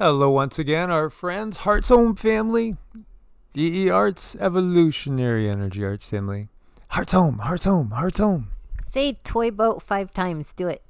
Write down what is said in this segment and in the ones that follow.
Hello once again, our friends, Hearts Home family, EEARTS, Evolutionary Energy Arts family. Hearts Home, Hearts Home, Hearts Home. Say toy boat 5 times. Do it.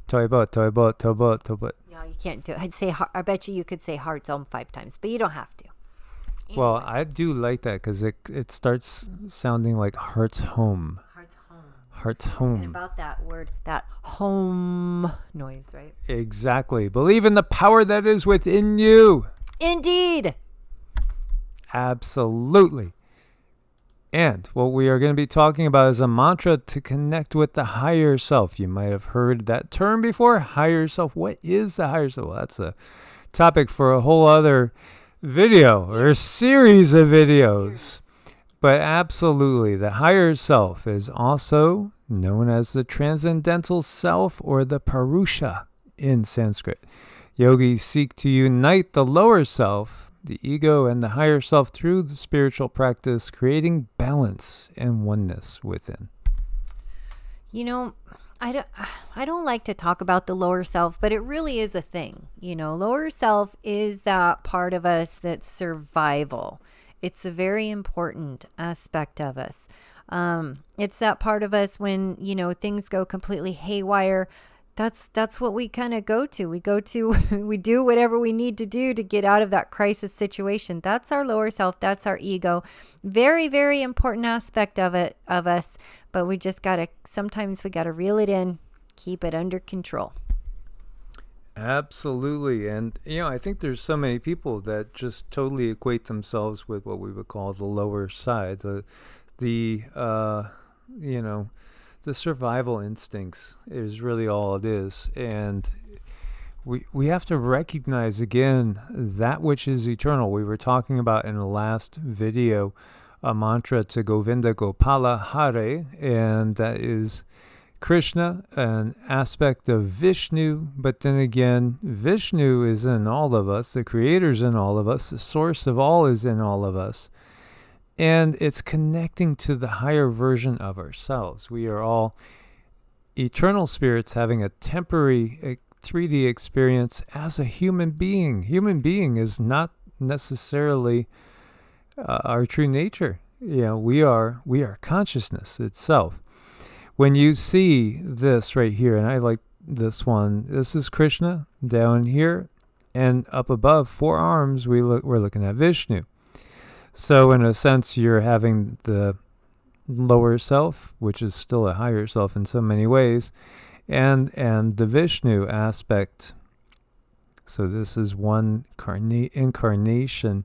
Toy boat, toy boat, toy boat, toy boat. No, you can't do it. I bet you could say hearts home 5 times, but you don't have to. Well, Anyway, I do like that because it starts sounding like Hearts Home. hearts home. Hearts And Home. about that word, that home noise, right? Exactly. Believe in the power that is within you. Indeed. Absolutely. And what we are going to be talking about is a mantra to connect with the higher self. You might have heard that term before, higher self. What is the higher self? Well, that's a topic for a whole other video or a series of videos. But absolutely, the higher self is also known as the transcendental self or the Purusha in Sanskrit. Yogis seek to unite the lower self, the ego, and the higher self through the spiritual practice, creating balance and oneness within. You know, I don't like to talk about the lower self, but it really is a thing. You know, lower self is that part of us that's survival. It's a very important aspect of us. It's that part of us when, things go completely haywire. That's what we kind of go to. We do whatever we need to do to get out of that crisis situation. That's our lower self. That's our ego. Very, very important aspect of us. But sometimes we got to reel it in, keep it under control. Absolutely. And, I think there's so many people that just totally equate themselves with what we would call the lower side, the survival instincts is really all it is. And we have to recognize, again, that which is eternal. We were talking about in the last video a mantra to Govinda Gopala Hare, and that is Krishna, an aspect of Vishnu, but then again, Vishnu is in all of us, the creator's in all of us, the source of all is in all of us. And it's connecting to the higher version of ourselves. We are all eternal spirits having a temporary 3D experience as a human being. Human being is not necessarily our true nature. We are consciousness itself. When you see this right here, and I like this one, this is Krishna down here, and up above, 4 arms, we're looking at Vishnu. So in a sense, you're having the lower self, which is still a higher self in so many ways, and the Vishnu aspect. So this is one incarnation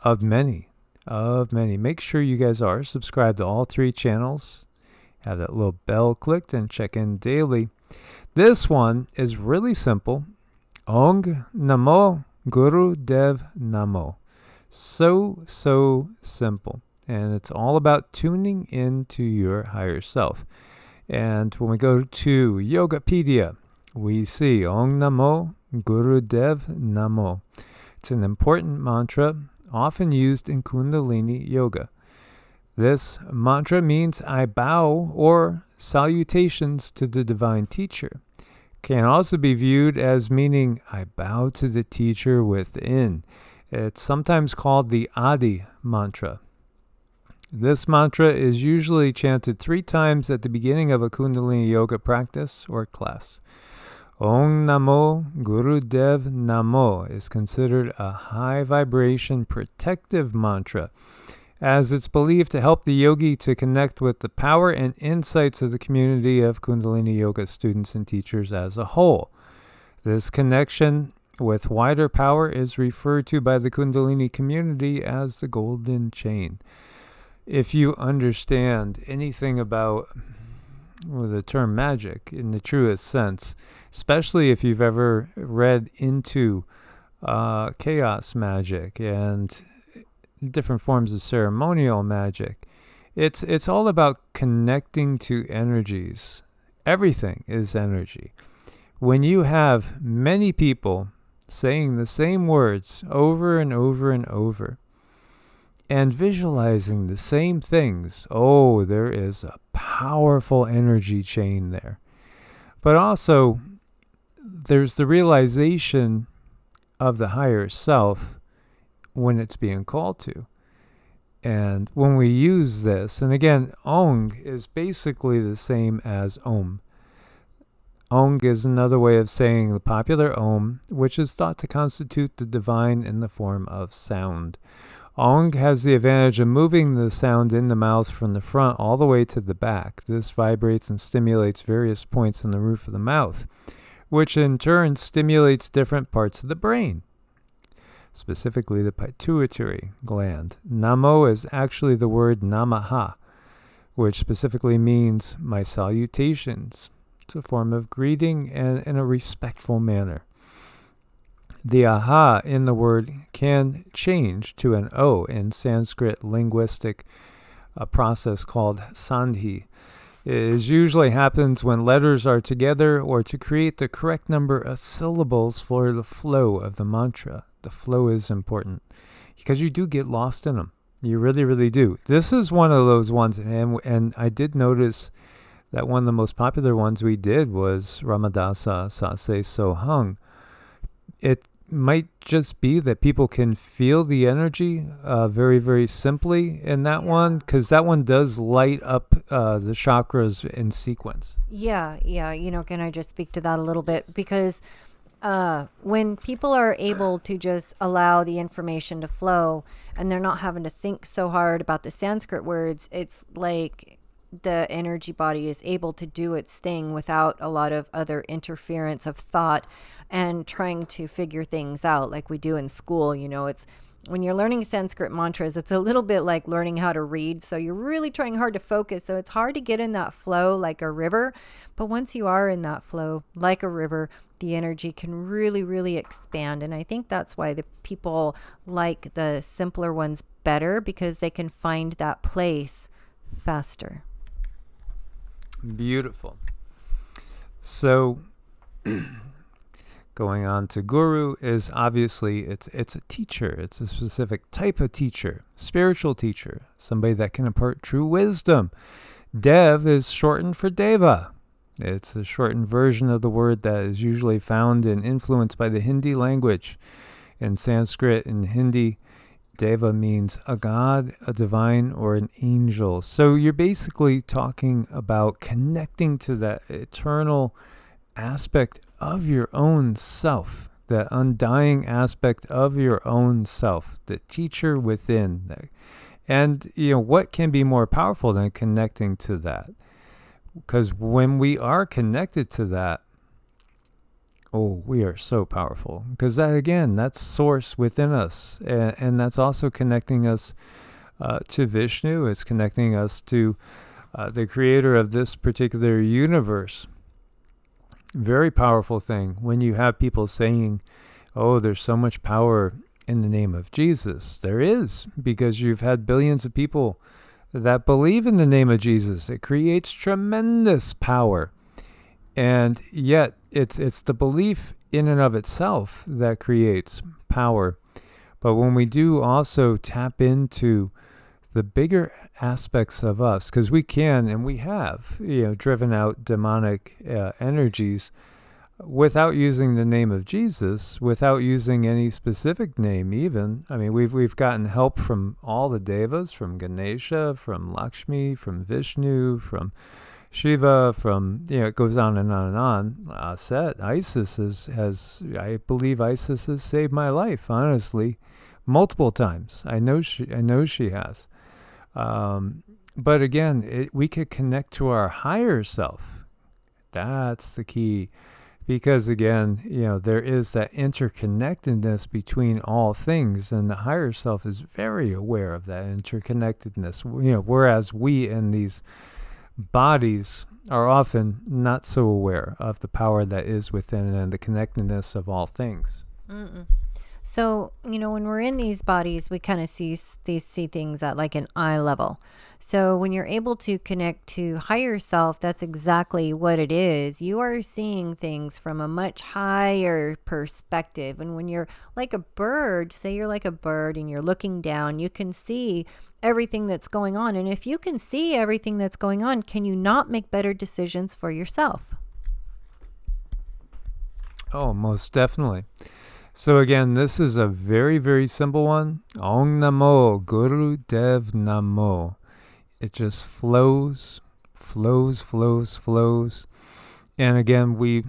of many. Make sure you guys are subscribed to all 3 channels. Have that little bell clicked and check in daily. This one is really simple. Ong Namo Guru Dev Namo. So simple. And it's all about tuning into your higher self. And when we go to Yogapedia, we see Ong Namo Guru Dev Namo. It's an important mantra often used in Kundalini Yoga. This mantra means I bow or salutations to the divine teacher. Can also be viewed as meaning I bow to the teacher within. It's sometimes called the Adi mantra. This mantra is usually chanted 3 times at the beginning of a Kundalini Yoga practice or class. Om Namo Guru Dev Namo is considered a high vibration protective mantra, as it's believed to help the yogi to connect with the power and insights of the community of Kundalini Yoga students and teachers as a whole. This connection with wider power is referred to by the Kundalini community as the golden chain. If you understand anything about the term magic in the truest sense, especially if you've ever read into chaos magic and different forms of ceremonial magic, it's all about connecting to energies. Everything is energy. When you have many people saying the same words over and over and over and visualizing the same things, there is a powerful energy chain there. But also, there's the realization of the higher self when it's being called to. And when we use this, and again, Ong is basically the same as Om. Ong is another way of saying the popular Om, which is thought to constitute the divine in the form of sound. Ong has the advantage of moving the sound in the mouth from the front all the way to the back. This vibrates and stimulates various points in the roof of the mouth, which in turn stimulates different parts of the brain, specifically the pituitary gland. Namo is actually the word namaha, which specifically means my salutations. It's a form of greeting and in a respectful manner. The aha in the word can change to an O in Sanskrit linguistic process called sandhi. It usually happens when letters are together or to create the correct number of syllables for the flow of the mantra. The flow is important because you do get lost in them. You really, really do. This is one of those ones, and I did notice that one of the most popular ones we did was Ramadasa Sase Sohang. It might just be that people can feel the energy very, very simply in that one, because that one does light up the chakras in sequence. Yeah. Can I just speak to that a little bit? Because when people are able to just allow the information to flow and they're not having to think so hard about the Sanskrit words, it's like the energy body is able to do its thing without a lot of other interference of thought and trying to figure things out like we do in school. It's when you're learning Sanskrit mantras, it's a little bit like learning how to read. So you're really trying hard to focus. So it's hard to get in that flow like a river. But once you are in that flow like a river, the energy can really, really expand. And I think that's why the people like the simpler ones better, because they can find that place faster. Beautiful. So going on to guru is obviously it's a teacher. It's a specific type of teacher, spiritual teacher, somebody that can impart true wisdom. Dev is shortened for deva. It's a shortened version of the word that is usually found and influenced by the Hindi language. In Sanskrit and Hindi, Deva means a god, a divine, or an angel. So you're basically talking about connecting to that eternal aspect of your own self, that undying aspect of your own self, the teacher within. And, what can be more powerful than connecting to that? Because when we are connected to that, we are so powerful. Because that, again, that's source within us. And that's also connecting us to Vishnu. It's connecting us to the creator of this particular universe. Very powerful thing when you have people saying, there's so much power in the name of Jesus. There is, because you've had billions of people that believe in the name of Jesus. It creates tremendous power. And yet, it's the belief in and of itself that creates power. But when we do also tap into the bigger aspects of us, because we can and we have, driven out demonic energies without using the name of Jesus, without using any specific name even. I mean, we've gotten help from all the devas, from Ganesha, from Lakshmi, from Vishnu, from Shiva, from, it goes on and on and on. Set, Isis I believe Isis has saved my life, honestly, multiple times. I know she has. But again, we could connect to our higher self. That's the key. Because again, there is that interconnectedness between all things, and the higher self is very aware of that interconnectedness. Whereas we in these bodies are often not so aware of the power that is within and the connectedness of all things. Mm-mm. So, when we're in these bodies, we kind of see things at like an eye level. So when you're able to connect to higher self, that's exactly what it is. You are seeing things from a much higher perspective. And when you're like a bird, say you're like a bird and you're looking down, you can see everything that's going on. And if you can see everything that's going on, can you not make better decisions for yourself? Oh, most definitely. So again, this is a very, very simple one. Ong Namo, Guru Dev Namo. It just flows, flows, flows, flows. And again, we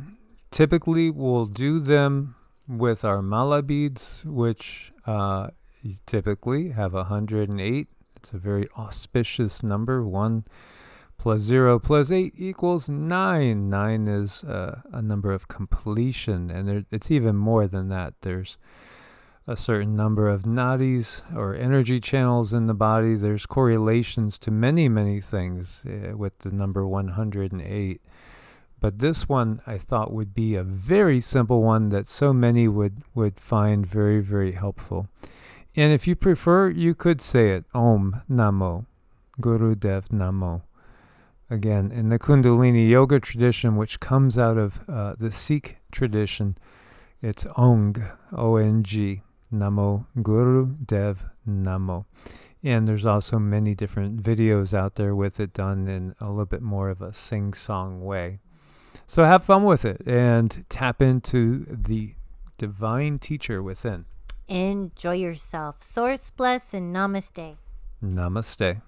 typically will do them with our mala beads, which typically have 108. It's a very auspicious number. 1 plus 0 plus 8 equals 9. 9 is a number of completion, and it's even more than that. There's a certain number of nadis or energy channels in the body. There's correlations to many, many things with the number 108. But this one I thought would be a very simple one that so many would find very, very helpful. And if you prefer, you could say it, Om Namo, Guru Dev Namo. Again, in the Kundalini Yoga tradition, which comes out of the Sikh tradition, it's Ong, O-N-G, Namo, Guru Dev Namo. And there's also many different videos out there with it done in a little bit more of a sing-song way. So have fun with it and tap into the divine teacher within. Enjoy yourself. Source bless and namaste. Namaste.